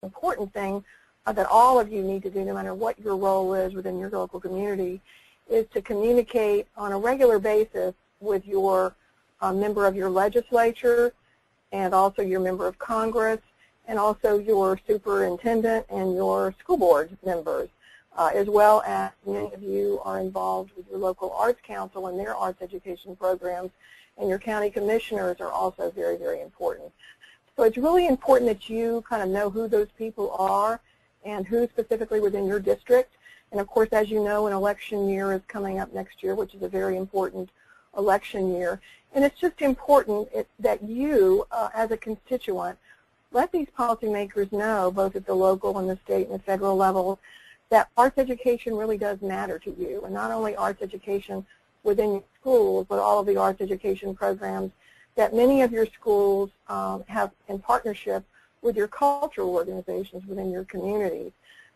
important thing that all of you need to do, no matter what your role is within your local community, is to communicate on a regular basis with your member of your legislature and also your member of Congress and also your superintendent and your school board members, as well as many of you are involved with your local arts council and their arts education programs, and your county commissioners are also very, very important. So it's really important that you kind of know who those people are and who specifically within your district. And of course, as you know, an election year is coming up next year, which is a very important election year. And it's just important that you, as a constituent, let these policymakers know, both at the local and the state and the federal level, that arts education really does matter to you. And not only arts education within your schools, but all of the arts education programs that many of your schools have in partnership with your cultural organizations within your communities.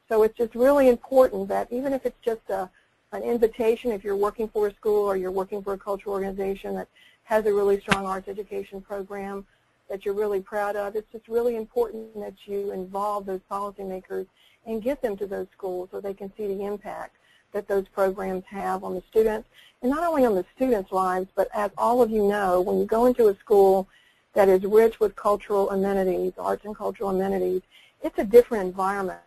So it's just really important that even if it's just an invitation, if you're working for a school or you're working for a cultural organization that has a really strong arts education program that you're really proud of, it's just really important that you involve those policymakers and get them to those schools so they can see the impact that those programs have on the students, and not only on the students' lives, but as all of you know, when you go into a school that is rich with cultural amenities, arts and cultural amenities, it's a different environment.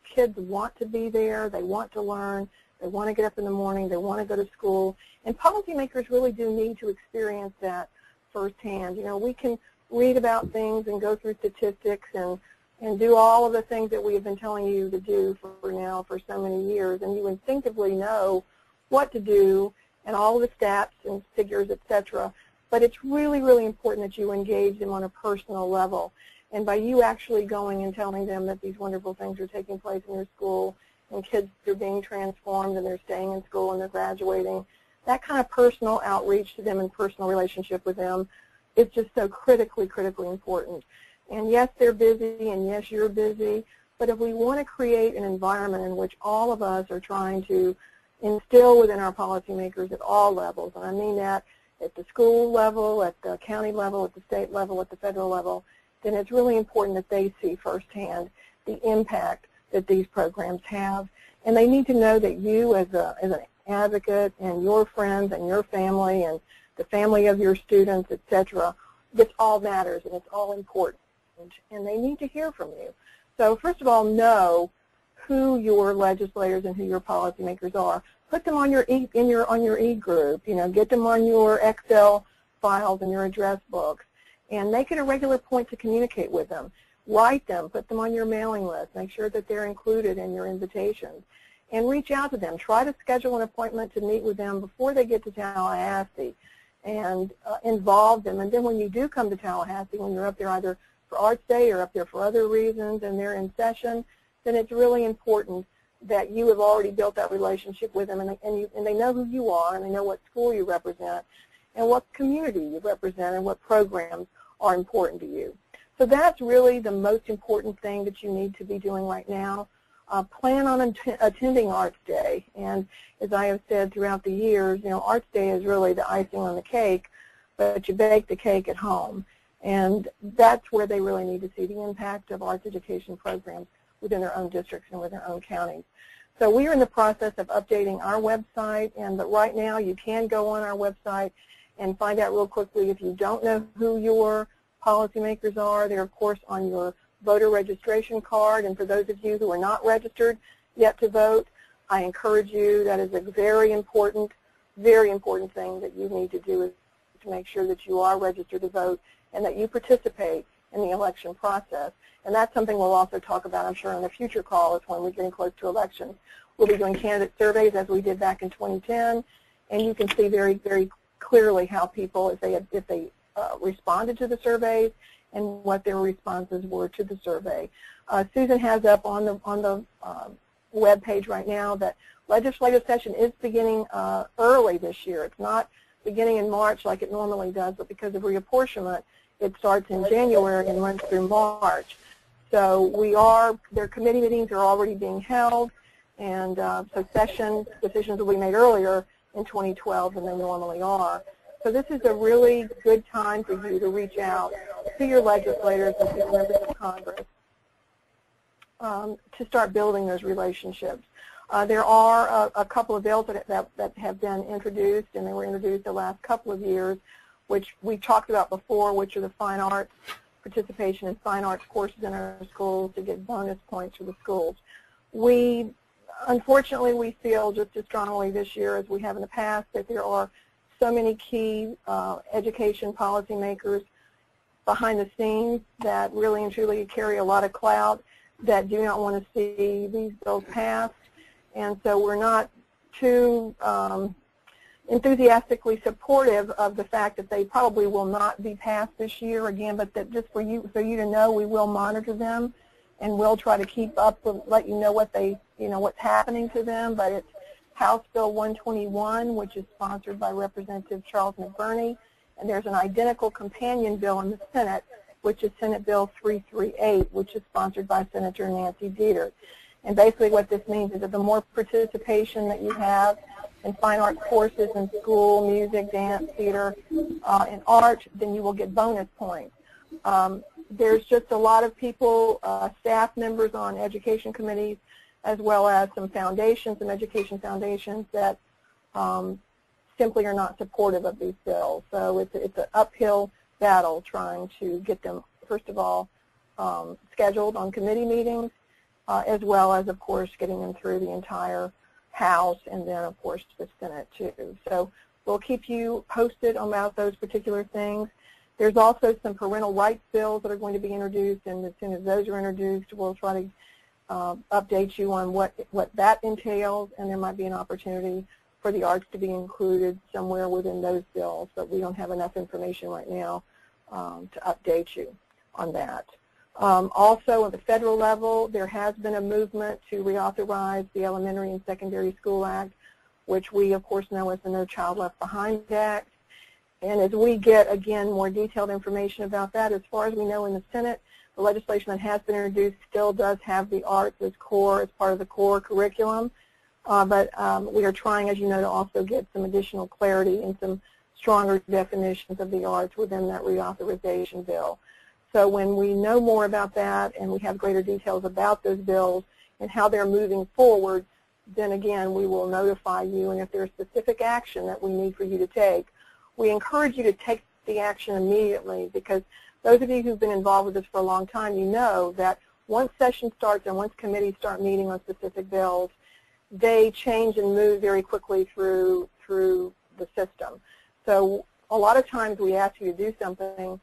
Kids want to be there, they want to learn, they want to get up in the morning, they want to go to school, and policymakers really do need to experience that firsthand. You know, we can read about things and go through statistics and do all of the things that we have been telling you to do for so many years, and you instinctively know what to do and all the stats and figures, etc. But it's really, really important that you engage them on a personal level. And by you actually going and telling them that these wonderful things are taking place in your school and kids are being transformed and they're staying in school and they're graduating, that kind of personal outreach to them and personal relationship with them is just so critically, critically important. And yes, they're busy, and yes, you're busy, but if we want to create an environment in which all of us are trying to instill within our policymakers at all levels, and I mean that at the school level, at the county level, at the state level, at the federal level, then it's really important that they see firsthand the impact that these programs have. And they need to know that you as an advocate and your friends and your family and the family of your students, etc., this all matters and it's all important. And they need to hear from you. So first of all, know who your legislators and who your policymakers are. Put them on your e-group. You know, get them on your Excel files and your address books, and make it a regular point to communicate with them. Write them. Put them on your mailing list. Make sure that they're included in your invitations, and reach out to them. Try to schedule an appointment to meet with them before they get to Tallahassee, and involve them. And then when you do come to Tallahassee, when you're up there either for Arts Day or up there for other reasons and they're in session, then it's really important that you have already built that relationship with them, and they know who you are, and they know what school you represent and what community you represent and what programs are important to you. So that's really the most important thing that you need to be doing right now. Plan on attending Arts Day, and as I have said throughout the years, you know, Arts Day is really the icing on the cake, but you bake the cake at home. And that's where they really need to see the impact of arts education programs within their own districts and within their own counties. So we are in the process of updating our website, but right now you can go on our website and find out real quickly if you don't know who your policymakers are. They're, of course, on your voter registration card. And for those of you who are not registered yet to vote, I encourage you, that is a very important thing that you need to do, is to make sure that you are registered to vote and that you participate in the election process. And that's something we'll also talk about, I'm sure, in a future call, is when we're getting close to elections. We'll be doing candidate surveys as we did back in 2010, and you can see very, very clearly how people, if they responded to the surveys and what their responses were to the survey. Susan has up on the web page right now that legislative session is beginning early this year. It's not beginning in March like it normally does, but because of reapportionment, it starts in January and runs through March. So their committee meetings are already being held, and so session decisions will be made earlier in 2012 than they normally are. So this is a really good time for you to reach out to your legislators and to your members of Congress to start building those relationships. There are a couple of bills that have been introduced, and they were introduced the last couple of years, which we talked about before, which are the fine arts, participation in fine arts courses in our schools to get bonus points for the schools. Unfortunately, we feel just as strongly this year as we have in the past that there are so many key education policymakers behind the scenes that really and truly carry a lot of clout that do not want to see these bills passed. And so we're not too enthusiastically supportive of the fact that they probably will not be passed this year again, but that just for you to know, we will monitor them and we'll try to keep up with, let you know what's happening to them. But it's House Bill 121, which is sponsored by Representative Charles McBurney, and there's an identical companion bill in the Senate, which is Senate Bill 338, which is sponsored by Senator Nancy Dieter. And basically what this means is that the more participation that you have in fine arts courses in school, music, dance, theater, and art, then you will get bonus points. There's just a lot of people, staff members on education committees, as well as some foundations, some education foundations that simply are not supportive of these bills. So it's an uphill battle trying to get them, first of all, scheduled on committee meetings, as well as, of course, getting them through the entire House and then, of course, the Senate, too. So we'll keep you posted about those particular things. There's also some parental rights bills that are going to be introduced, and as soon as those are introduced, we'll try to update you on what that entails, and there might be an opportunity for the arts to be included somewhere within those bills, but we don't have enough information right now to update you on that. Also, at the federal level, there has been a movement to reauthorize the Elementary and Secondary School Act, which we, of course, know as the No Child Left Behind Act. And as we get, again, more detailed information about that, as far as we know in the Senate, the legislation that has been introduced still does have the arts as part of the core curriculum. But we are trying, as you know, to also get some additional clarity and some stronger definitions of the arts within that reauthorization bill. So when we know more about that and we have greater details about those bills and how they're moving forward, then again, we will notify you. And if there's specific action that we need for you to take, we encourage you to take the action immediately, because those of you who've been involved with this for a long time, you know that once session starts and once committees start meeting on specific bills, they change and move very quickly through the system. So a lot of times we ask you to do something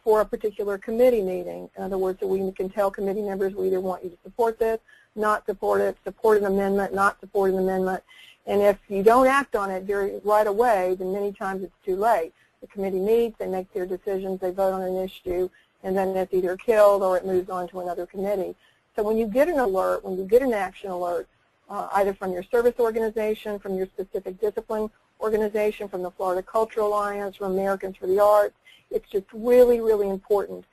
for a particular committee meeting. In other words, so we can tell committee members we either want you to support this, not support it, support an amendment, not support an amendment. And if you don't act on it right away, then many times it's too late. The committee meets, they make their decisions, they vote on an issue, and then it's either killed or it moves on to another committee. So when you get an alert, when you get an action alert, either from your service organization, from your specific discipline organization, from the Florida Cultural Alliance, from Americans for the Arts, it's just really, really important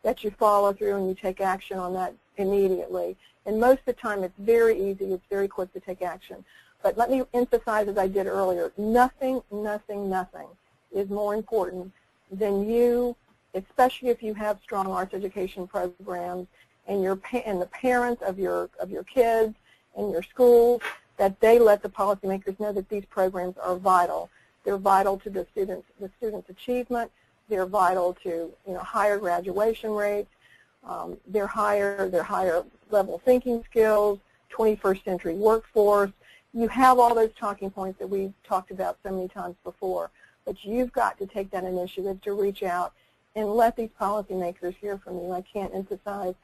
that you follow through and you take action on that immediately. And most of the time it's very easy, it's very quick to take action. But let me emphasize, as I did earlier, nothing, nothing, nothing is more important than you, especially if you have strong arts education programs and the parents of your kids and your schools, that they let the policymakers know that these programs are vital. They're vital to the students' achievement. They're vital to higher graduation rates. They're higher level thinking skills, 21st century workforce. You have all those talking points that we've talked about so many times before, but you've got to take that initiative to reach out and let these policymakers hear from you. I can't emphasize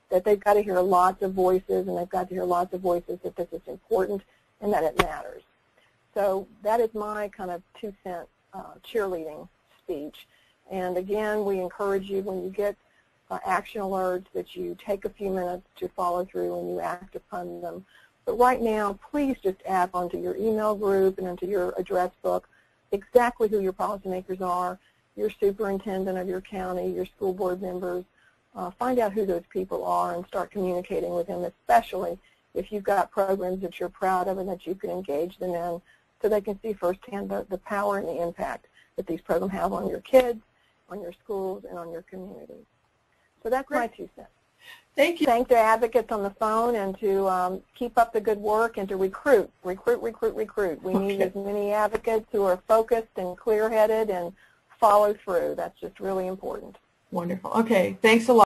that they've got to hear lots of voices, and they've got to hear lots of voices that this is important and that it matters. So that is my kind of 2-cent cheerleading speech. And again, we encourage you when you get action alerts that you take a few minutes to follow through and you act upon them. But right now, please just add onto your email group and into your address book exactly who your policymakers are, your superintendent of your county, your school board members. Find out who those people are and start communicating with them, especially if you've got programs that you're proud of and that you can engage them in, so they can see firsthand the power and the impact that these programs have on your kids, on your schools, and on your communities. So that's my 2 cents. Thank you. Thank the advocates on the phone, and to keep up the good work, and to recruit. We need as many advocates who are focused and clear-headed and follow through. That's just really important. Wonderful. Okay, thanks a lot.